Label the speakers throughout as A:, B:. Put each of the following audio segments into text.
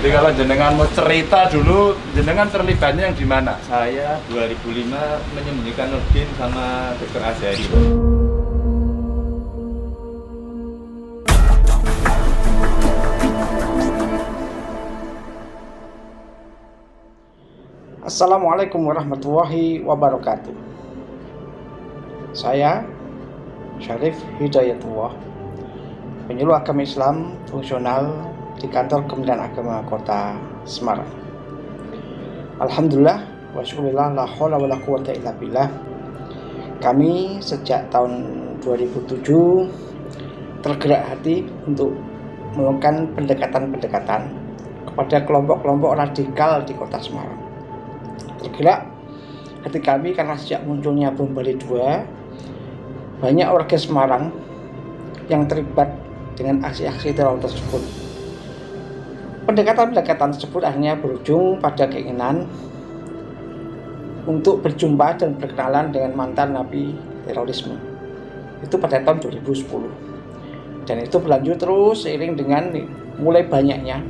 A: Jadi kalau jenengan mau cerita dulu, jenengan terlibatnya yang di mana?
B: Saya 2005 menyembunyikan Nurdin sama Dr. Azhari.
C: Assalamualaikum warahmatullahi wabarakatuh. Saya Syarif Hidayatullah, penyuluh agama Islam fungsional di kantor Kementerian Agama Kota Semarang. Alhamdulillah wa syukurillah, la haula wala quwata illa billah. Kami sejak tahun 2007 tergerak hati untuk melakukan pendekatan-pendekatan kepada kelompok-kelompok radikal di Kota Semarang. Tergerak hati kami karena sejak munculnya bom Bali 2, banyak warga Semarang yang terlibat dengan aksi-aksi teror tersebut. Pendekatan-pendekatan tersebut akhirnya berujung pada keinginan untuk berjumpa dan berkenalan dengan mantan napi terorisme. Itu pada tahun 2010. Dan itu berlanjut terus seiring dengan mulai banyaknya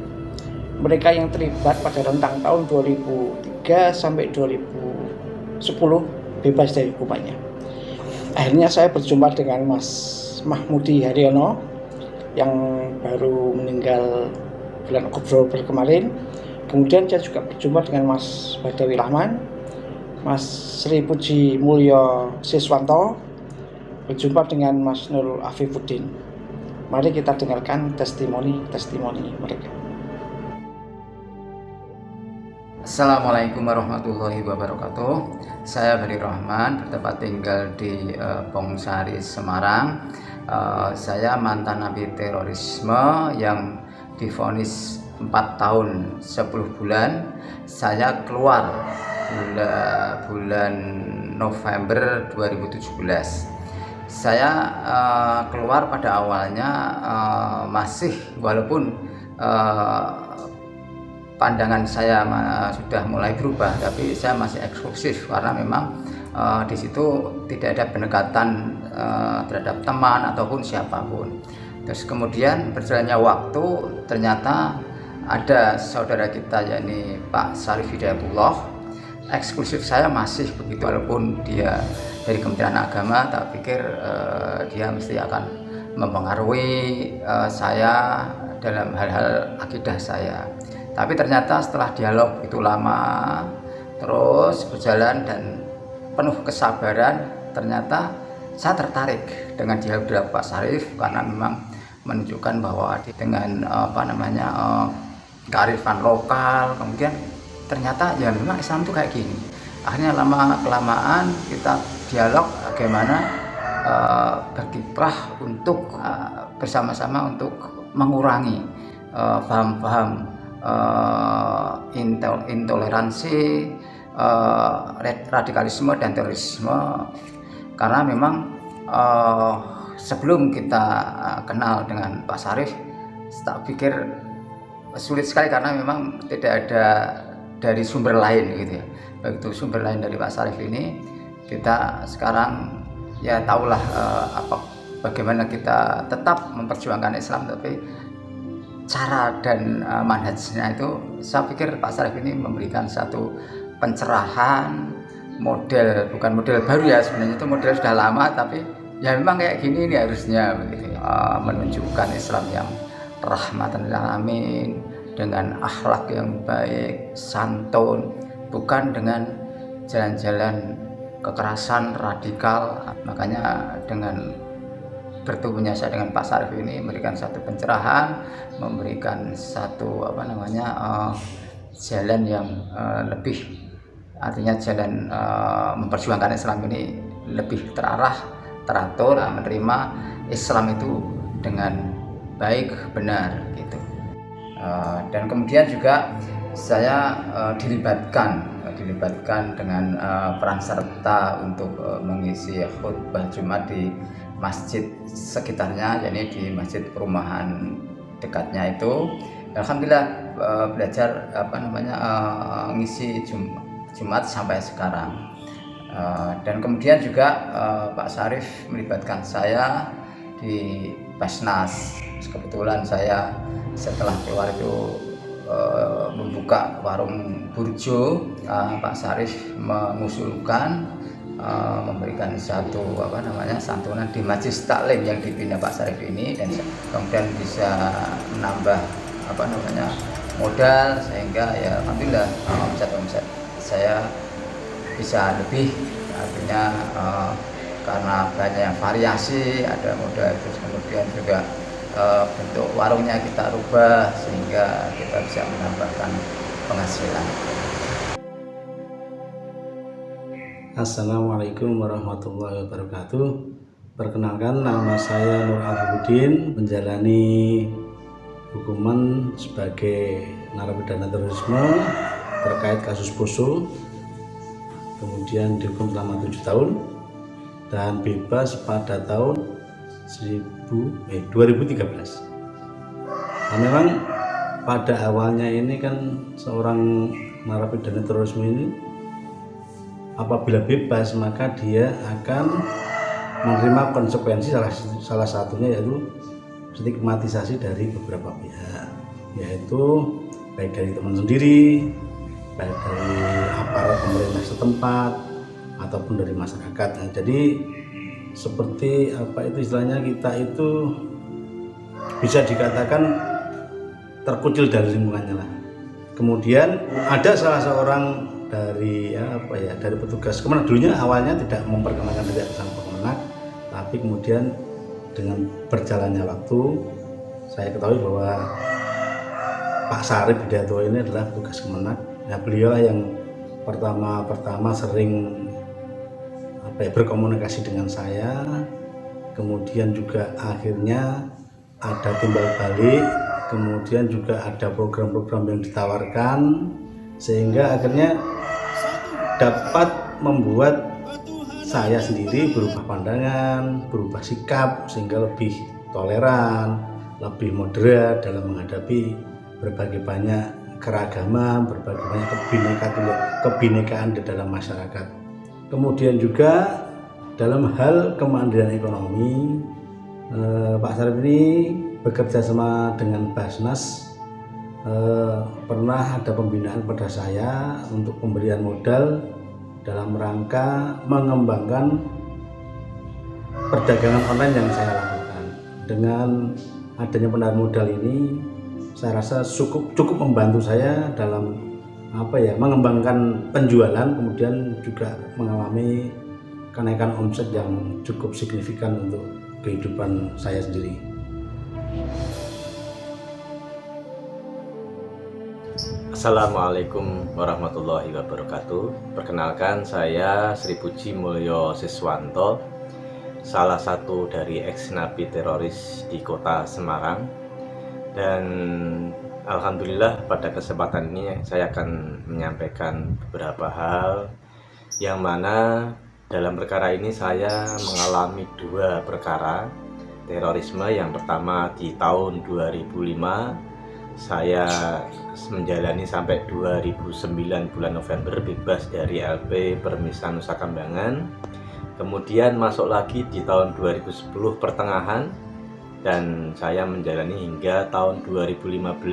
C: mereka yang terlibat pada rentang tahun 2003 sampai 2010 bebas dari hukumannya. Akhirnya saya berjumpa dengan Mas Mahmudi Haryono yang baru meninggal bulan Oktober kemarin. Kemudian saya juga berjumpa dengan Mas Badawi Rahman, Mas Sri Puji Mulyo Siswanto, berjumpa dengan Mas Nurul Afifuddin. Mari kita dengarkan testimoni mereka.
D: Assalamualaikum warahmatullahi wabarakatuh. Saya Bari Rahman, bertempat tinggal di Pongsari, Semarang. Saya mantan napi terorisme yang divonis 4 tahun 10 bulan. Saya keluar bulan November 2017. Saya keluar pada awalnya masih, walaupun pandangan saya sudah mulai berubah, tapi saya masih eksklusif karena memang di situ tidak ada pendekatan terhadap teman ataupun siapapun. Terus kemudian berjalannya waktu, ternyata ada saudara kita, yakni Pak Syarif Hidayatullah. Eksklusif saya masih begitu, walaupun dia dari Kementerian Agama, tak pikir dia mesti akan mempengaruhi saya dalam hal-hal akidah saya. Tapi ternyata setelah dialog itu lama terus berjalan dan penuh kesabaran, ternyata saya tertarik dengan dialog Pak Syarif karena memang menunjukkan bahwa dengan kearifan lokal, kemudian ternyata ya memang Islam itu kayak gini. Akhirnya lama kelamaan kita dialog bagaimana berkiprah untuk bersama-sama untuk mengurangi paham-paham intoleransi, radikalisme dan terorisme. Karena memang sebelum kita kenal dengan Pak Syarif, tak pikir sulit sekali karena memang tidak ada dari sumber lain gitu ya. Begitu sumber lain dari Pak Syarif ini, kita sekarang ya tahulah bagaimana kita tetap memperjuangkan Islam, tapi cara dan manhajnya itu saya pikir Pak Syarif ini memberikan satu pencerahan, bukan model baru ya, sebenarnya itu model sudah lama, tapi ya memang kayak gini ini harusnya begitu ya. Menunjukkan Islam yang rahmatan lil alamin, dengan akhlak yang baik, santun, bukan dengan jalan-jalan kekerasan radikal. Makanya dengan bertemunya saya dengan Pak Syarif ini memberikan satu pencerahan, memberikan satu jalan yang lebih, artinya jalan memperjuangkan Islam ini lebih terarah, teratur, menerima Islam itu dengan baik, benar gitu. Dan kemudian juga saya dilibatkan dengan peran serta untuk mengisi khutbah Jumat di masjid sekitarnya, yakni di masjid perumahan dekatnya itu. Alhamdulillah belajar ngisi Jumat sampai sekarang. Dan kemudian juga Pak Syarif melibatkan saya di Basnas. Kebetulan saya setelah keluar itu membuka warung burjo, Pak Syarif mengusulkan memberikan satu santunan di Majelis Taklim yang dibina Pak Syarif ini, dan kemudian bisa menambah modal, sehingga ya alhamdulillah omset saya bisa lebih, artinya karena banyak variasi, ada modal, terus kemudian juga bentuk warungnya kita rubah sehingga kita bisa menambahkan penghasilan.
E: Assalamualaikum warahmatullahi wabarakatuh. Perkenalkan, nama saya Nur Al-Hudin, menjalani hukuman sebagai narapidana terorisme terkait kasus Poso, kemudian dihukum selama 7 tahun dan bebas pada tahun 2013. Nah, memang pada awalnya ini kan seorang narapidana terorisme ini apabila bebas maka dia akan menerima konsekuensi, salah satunya yaitu stigmatisasi dari beberapa pihak, yaitu baik dari teman sendiri, baik dari aparat pemerintah setempat ataupun dari masyarakat. Nah, jadi seperti istilahnya, kita itu bisa dikatakan terkucil dari lingkungannya lah. Kemudian ada salah seorang dari petugas Kemenak, dulunya awalnya tidak memperkenalkan diri bersama Kemenak, tapi kemudian dengan berjalannya waktu saya ketahui bahwa Pak Syarif Hidayatullah ini adalah petugas Kemenak. Nah, beliau yang pertama sering berkomunikasi dengan saya, kemudian juga akhirnya ada timbal balik, kemudian juga ada program-program yang ditawarkan, sehingga akhirnya dapat membuat saya sendiri berubah pandangan, berubah sikap, sehingga lebih toleran, lebih moderat dalam menghadapi berbagai banyak keragaman, berbagai banyak kebinekaan di dalam masyarakat. Kemudian juga dalam hal kemandirian ekonomi, Pak Syarif ini bekerja sama dengan Basnas. Pernah ada pembinaan pada saya untuk pemberian modal dalam rangka mengembangkan perdagangan online yang saya lakukan. Dengan adanya pendanaan modal ini, saya rasa cukup membantu saya dalam mengembangkan penjualan, kemudian juga mengalami kenaikan omset yang cukup signifikan untuk kehidupan saya sendiri.
B: Assalamualaikum warahmatullahi wabarakatuh. Perkenalkan, saya Sri Puji Mulyo Siswanto, salah satu dari ex-napi teroris di kota Semarang. Dan alhamdulillah pada kesempatan ini saya akan menyampaikan beberapa hal yang mana dalam perkara ini saya mengalami 2 perkara terorisme. Yang pertama di tahun 2005 saya menjalani sampai 2009 bulan November bebas dari LP Permisa Nusa Kambangan. Kemudian masuk lagi di tahun 2010 pertengahan, dan saya menjalani hingga tahun 2015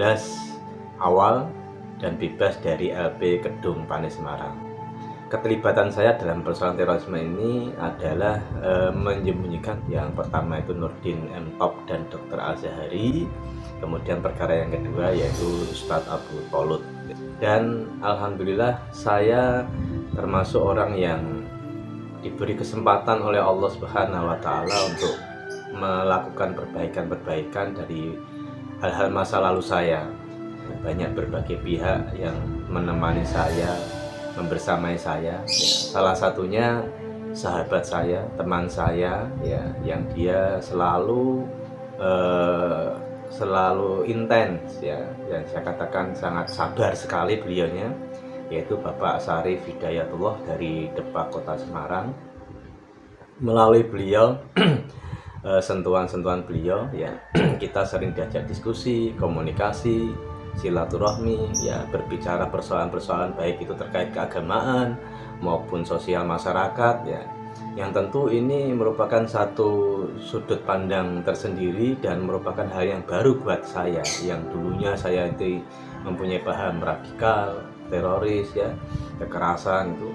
B: awal dan bebas dari LP Kedung Pane Semarang. Keterlibatan saya dalam persoalan terorisme ini adalah menyembunyikan. Yang pertama itu Nurdin M. Top dan Dr. Al-Zahari. Kemudian perkara yang kedua yaitu Ustadz Abu Tolut. Dan alhamdulillah saya termasuk orang yang diberi kesempatan oleh Allah Subhanahu wa Ta'ala untuk melakukan perbaikan dari hal-hal masa lalu saya. Banyak berbagai pihak yang menemani saya, membersamai saya, salah satunya sahabat saya, teman saya, yang dia selalu intens, yang saya katakan sangat sabar sekali beliaunya, yaitu Bapak Syarif Hidayatullah dari Depak Kota Semarang. Melalui beliau, sentuhan-sentuhan beliau, kita sering diajak diskusi, komunikasi, silaturahmi, berbicara persoalan-persoalan baik itu terkait keagamaan maupun sosial masyarakat, yang tentu ini merupakan satu sudut pandang tersendiri dan merupakan hal yang baru buat saya, yang dulunya saya itu mempunyai paham radikal, teroris, ya, kekerasan itu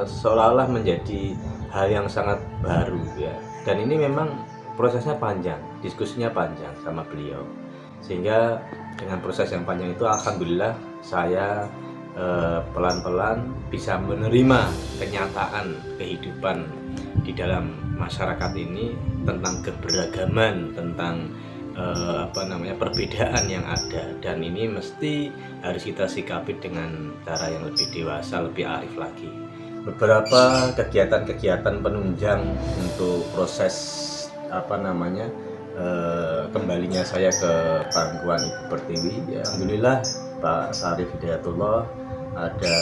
B: seolah-olah menjadi hal yang sangat baru, ya. Dan ini memang prosesnya panjang, diskusinya panjang sama beliau, sehingga dengan proses yang panjang itu alhamdulillah saya pelan-pelan bisa menerima kenyataan kehidupan di dalam masyarakat ini tentang keberagaman, tentang perbedaan yang ada, dan ini mesti harus kita sikapi dengan cara yang lebih dewasa, lebih arif lagi. Beberapa kegiatan-kegiatan penunjang untuk proses kembalinya saya ke pangkuan Ibu Pertiwi, ya, alhamdulillah Pak Syarif Hidayatullah ada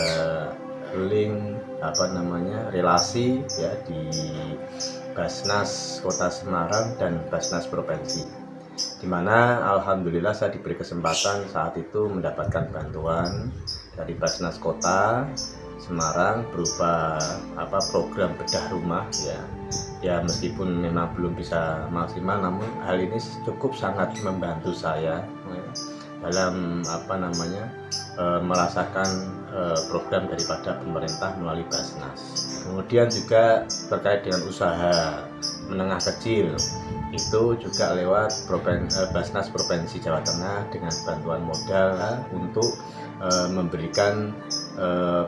B: link relasi, ya, di Basnas Kota Semarang dan Basnas Provinsi, di mana alhamdulillah saya diberi kesempatan saat itu mendapatkan bantuan dari Basnas Kota Semarang berupa program bedah rumah, ya meskipun memang belum bisa maksimal, namun hal ini cukup sangat membantu saya, ya, dalam merasakan program daripada pemerintah melalui Basnas. Kemudian juga terkait dengan usaha menengah kecil, itu juga lewat Basnas Provinsi Jawa Tengah dengan bantuan modal untuk memberikan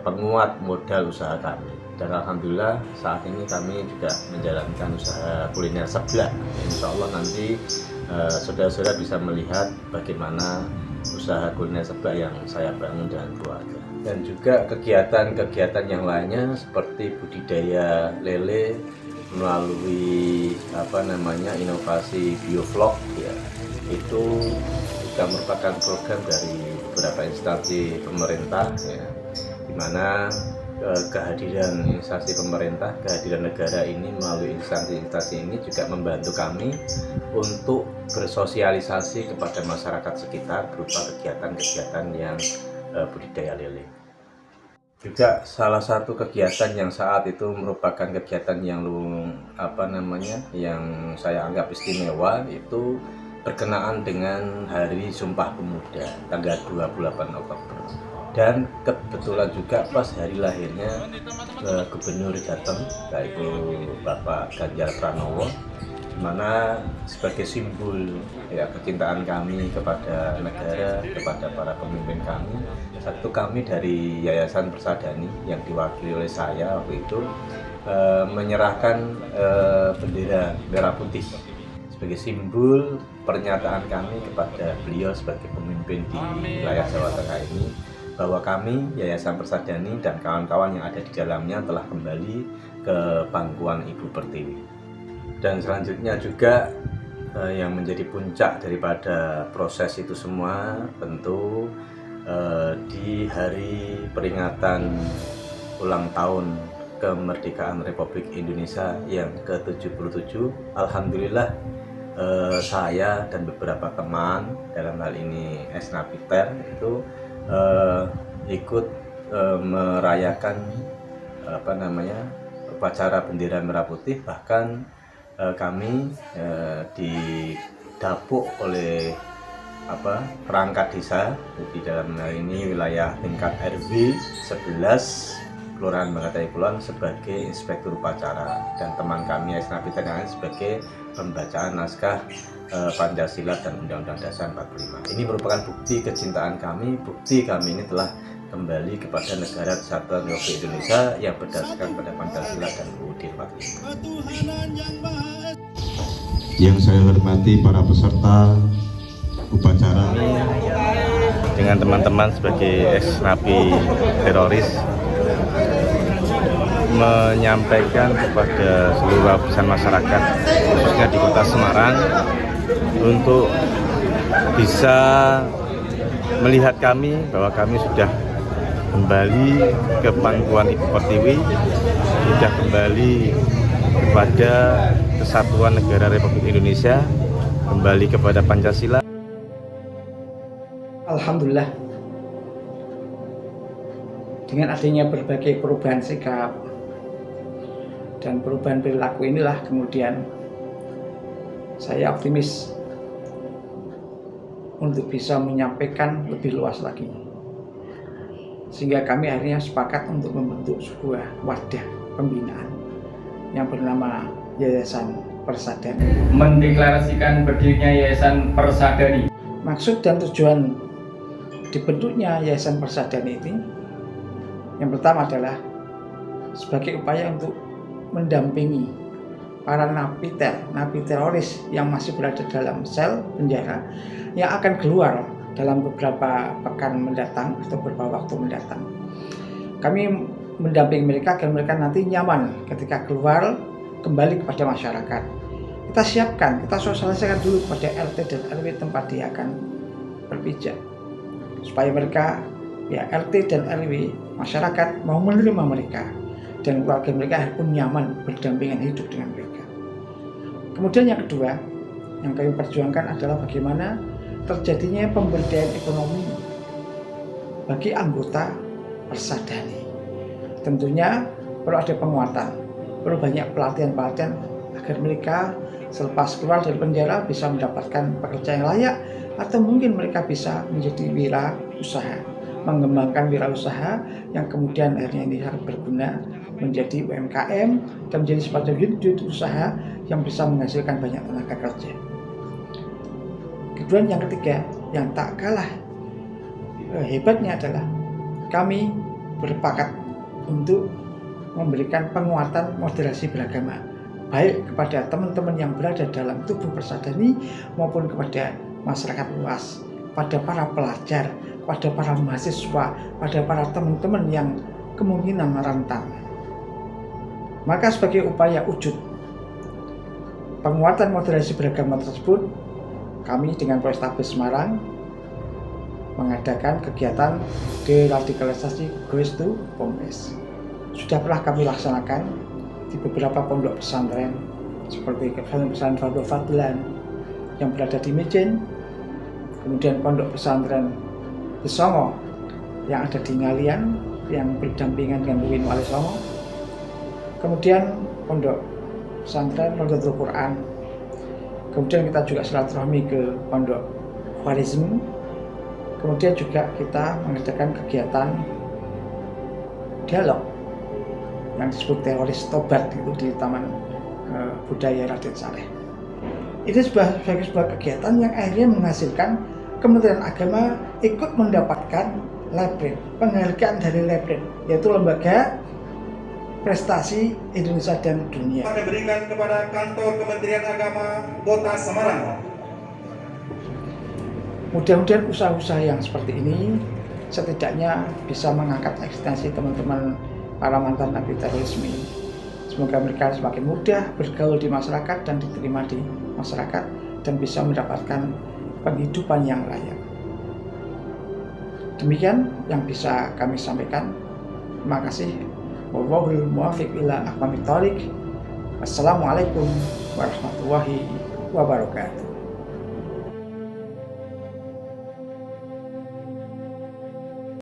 B: penguat modal usaha kami. Dan alhamdulillah saat ini kami juga menjalankan usaha kuliner seblak. Insya Allah nanti saudara-saudara bisa melihat bagaimana usaha kuliner seblak yang saya bangun dengan keluarga. Dan juga kegiatan-kegiatan yang lainnya seperti budidaya lele melalui inovasi biovlog, ya, itu juga merupakan program dari beberapa instansi pemerintah, ya, di mana kehadiran instansi pemerintah, kehadiran negara ini melalui instansi-instansi ini juga membantu kami untuk bersosialisasi kepada masyarakat sekitar berupa kegiatan-kegiatan yang budidaya lele. Juga salah satu kegiatan yang saat itu merupakan kegiatan yang yang saya anggap istimewa, itu berkenaan dengan Hari Sumpah Pemuda tanggal 28 Oktober. Dan kebetulan juga pas hari lahirnya Gubernur Jateng, yaitu Bapak Ganjar Pranowo, dimana sebagai simbol, ya, kecintaan kami kepada negara, kepada para pemimpin kami. Satu, kami dari Yayasan Persadani yang diwakili oleh saya waktu itu menyerahkan bendera merah putih sebagai simbol pernyataan kami kepada beliau sebagai pemimpin di wilayah Jawa Tengah ini, bahwa kami Yayasan Persadani dan kawan-kawan yang ada di dalamnya telah kembali ke pangkuan Ibu Pertiwi. Dan selanjutnya juga yang menjadi puncak daripada proses itu semua tentu di hari peringatan ulang tahun kemerdekaan Republik Indonesia yang ke-77, alhamdulillah saya dan beberapa teman, dalam hal ini Esnapiter, itu ikut merayakan upacara bendera merah putih. Bahkan kami didapuk oleh perangkat desa di dalam hal ini wilayah tingkat RW 11 Kelurahan Bangatai Kulon sebagai inspektur upacara, dan teman kami Esnapiter yang lain sebagai pembacaan naskah Pancasila dan Undang-Undang Dasar 45. Ini merupakan bukti kecintaan kami, bukti kami ini telah kembali kepada negara kesatuan Republik Indonesia yang berdasarkan pada Pancasila dan UUD 45.
F: Yang saya hormati para peserta upacara,
B: dengan teman-teman sebagai ex-napi teroris, menyampaikan kepada seluruh lapisan masyarakat khususnya di Kota Semarang untuk bisa melihat kami bahwa kami sudah kembali ke pangkuan Ibu Pertiwi, sudah kembali kepada kesatuan negara Republik Indonesia, kembali kepada Pancasila.
C: Alhamdulillah, dengan adanya berbagai perubahan sikap, Dan perubahan perilaku inilah kemudian saya optimis untuk bisa menyampaikan lebih luas lagi. Sehingga kami akhirnya sepakat untuk membentuk sebuah wadah pembinaan yang bernama Yayasan Persadani.
G: Mendeklarasikan berdirinya Yayasan Persadani.
C: Maksud dan tujuan dibentuknya Yayasan Persadani ini yang pertama adalah sebagai upaya untuk mendampingi para napi teroris yang masih berada dalam sel penjara yang akan keluar dalam beberapa pekan mendatang atau beberapa waktu mendatang. Kami mendampingi mereka agar mereka nanti nyaman ketika keluar kembali kepada masyarakat. Kita siapkan, kita sosialisasikan dulu kepada RT dan RW tempat dia akan berpijak, supaya mereka, ya RT dan RW masyarakat mau menerima mereka dan keluarga mereka pun nyaman berdampingan hidup dengan mereka. Kemudian yang kedua yang kami perjuangkan adalah bagaimana terjadinya pemberdayaan ekonomi bagi anggota Persadani. Tentunya perlu ada penguatan, perlu banyak pelatihan-pelatihan agar mereka selepas keluar dari penjara bisa mendapatkan pekerjaan yang layak, atau mungkin mereka bisa menjadi wirausaha, mengembangkan wirausaha yang kemudian akhirnya ini harus berguna menjadi UMKM dan menjadi semacam unit usaha yang bisa menghasilkan banyak tenaga kerja. Kemudian yang ketiga yang tak kalah hebatnya adalah kami bersepakat untuk memberikan penguatan moderasi beragama baik kepada teman-teman yang berada dalam tubuh Persadani maupun kepada masyarakat luas, pada para pelajar, pada para mahasiswa, pada para teman-teman yang kemungkinan rentan. Maka sebagai upaya wujud penguatan moderasi beragama tersebut, kami dengan Polrestabes Semarang mengadakan kegiatan deradikalisasi Goes to Pomres. Sudah pernah kami laksanakan di beberapa pondok pesantren seperti pesantren Fardhu Fadlan yang berada di Mejen, kemudian pondok pesantren di Songo yang ada di Ngalian yang berdampingan dengan UIN Wali Songo, kemudian pondok pesantren Rodotul Quran, kemudian kita juga silaturahmi ke pondok Khwarizm, kemudian juga kita mengadakan kegiatan dialog yang disebut teroris tobat itu di Taman Budaya Raden Saleh. Itu sebagai sebuah kegiatan yang akhirnya menghasilkan Kementerian Agama ikut mendapatkan LAPRIN, penghargaan dari LAPRIN, yaitu Lembaga Prestasi Indonesia dan Dunia.
H: Diberikan kepada kantor Kementerian Agama Kota Semarang.
C: Mudah-mudahan usaha-usaha yang seperti ini setidaknya bisa mengangkat eksistensi teman-teman para mantan napi terorisme ini. Semoga mereka semakin mudah bergaul di masyarakat dan diterima di masyarakat dan bisa mendapatkan penghidupan yang layak. Demikian yang bisa kami sampaikan. Terima kasih. Wallahul muwaffiq ila aqwamit thoriq. Wassalamualaikum warahmatullahi wabarakatuh.